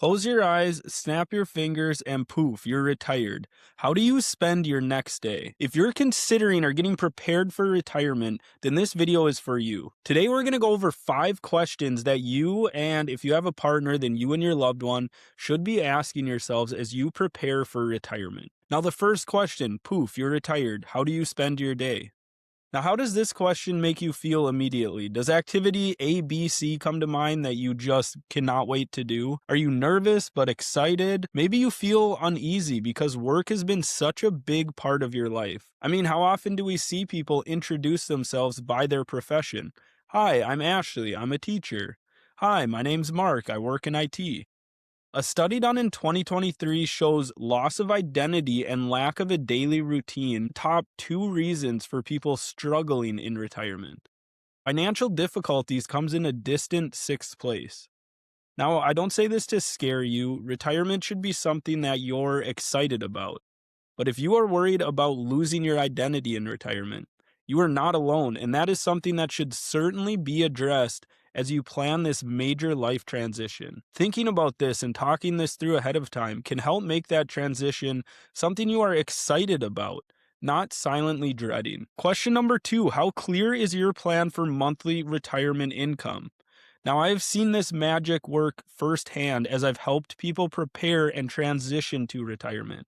Close your eyes, snap your fingers, and poof, you're retired. How do you spend your next day? If you're considering or getting prepared for retirement, then this video is for you. Today, we're going to go over 5 questions that you, and if you have a partner, then you and your loved one, should be asking yourselves as you prepare for retirement. Now, the first question, poof, you're retired. How do you spend your day? Now, how does this question make you feel immediately? Does activity A, B, C come to mind that you just cannot wait to do? Are you nervous but excited? Maybe you feel uneasy because work has been such a big part of your life. I mean, how often do we see people introduce themselves by their profession? Hi, I'm Ashley. I'm a teacher. Hi, my name's Mark. I work in IT. A study done in 2023 shows loss of identity and lack of a daily routine top 2 reasons for people struggling in retirement. Financial difficulties comes in a distant 6th place. Now, I don't say this to scare you. Retirement should be something that you're excited about. But if you are worried about losing your identity in retirement, you are not alone, and that is something that should certainly be addressed as you plan this major life transition. Thinking about this and talking this through ahead of time can help make that transition something you are excited about, not silently dreading. Question number 2, how clear is your plan for monthly retirement income? Now, I have seen this magic work firsthand as I've helped people prepare and transition to retirement.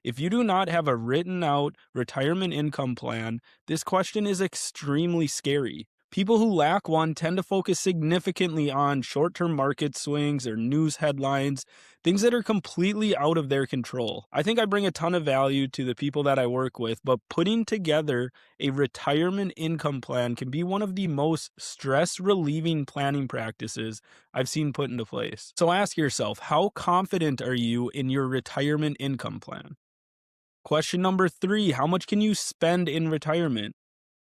If you do not have a written out retirement income plan, this question is extremely scary. People who lack one tend to focus significantly on short-term market swings or news headlines, things that are completely out of their control. I think I bring a ton of value to the people that I work with, but putting together a retirement income plan can be one of the most stress-relieving planning practices I've seen put into place. So ask yourself, how confident are you in your retirement income plan? Question number 3, how much can you spend in retirement?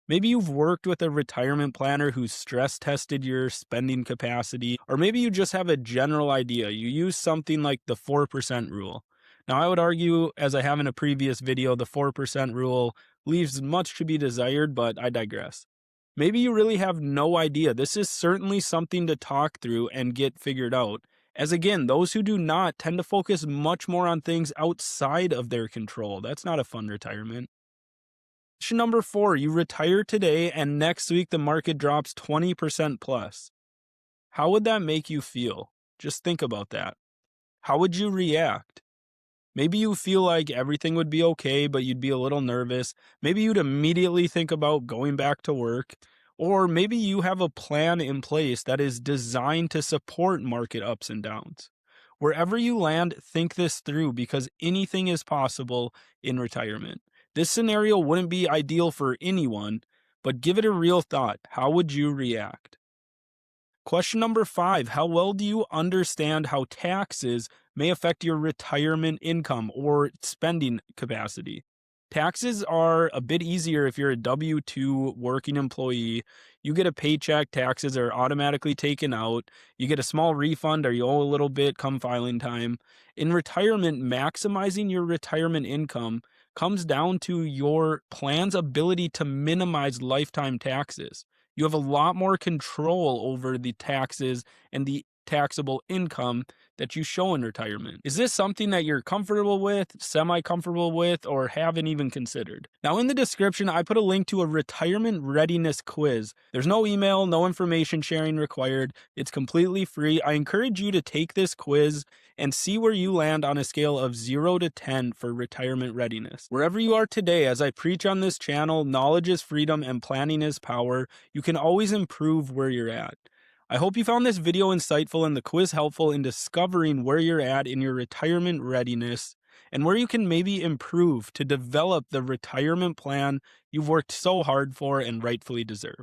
Maybe you've worked with a retirement planner who's stress tested your spending capacity, or maybe you just have a general idea. You use something like the 4% rule. Now, I would argue, as I have in a previous video, the 4% rule leaves much to be desired, but I digress. Maybe you really have no idea. This is certainly something to talk through and get figured out. As again, those who do not tend to focus much more on things outside of their control. That's not a fun retirement. Question number 4, you retire today and next week the market drops 20% plus. How would that make you feel? Just think about that. How would you react? Maybe you feel like everything would be okay, but you'd be a little nervous. Maybe you'd immediately think about going back to work. Or maybe you have a plan in place that is designed to support market ups and downs. Wherever you land, think this through because anything is possible in retirement. This scenario wouldn't be ideal for anyone, but give it a real thought. How would you react? Question number 5, how well do you understand how taxes may affect your retirement income or spending capacity? Taxes are a bit easier if you're a W-2 working employee. You get a paycheck, taxes are automatically taken out. You get a small refund or you owe a little bit come filing time. In retirement, maximizing your retirement income comes down to your plan's ability to minimize lifetime taxes. You have a lot more control over the taxes and the taxable income that you show in retirement. Is this something that you're comfortable with, semi-comfortable with, or haven't even considered? Now, in the description, I put a link to a retirement readiness quiz. There's no email, no information sharing required. It's completely free. I encourage you to take this quiz and see where you land on a scale of 0 to 10 for retirement readiness. Wherever you are today, as I preach on this channel, knowledge is freedom and planning is power. You can always improve where you're at. I hope you found this video insightful and the quiz helpful in discovering where you're at in your retirement readiness and where you can maybe improve to develop the retirement plan you've worked so hard for and rightfully deserve.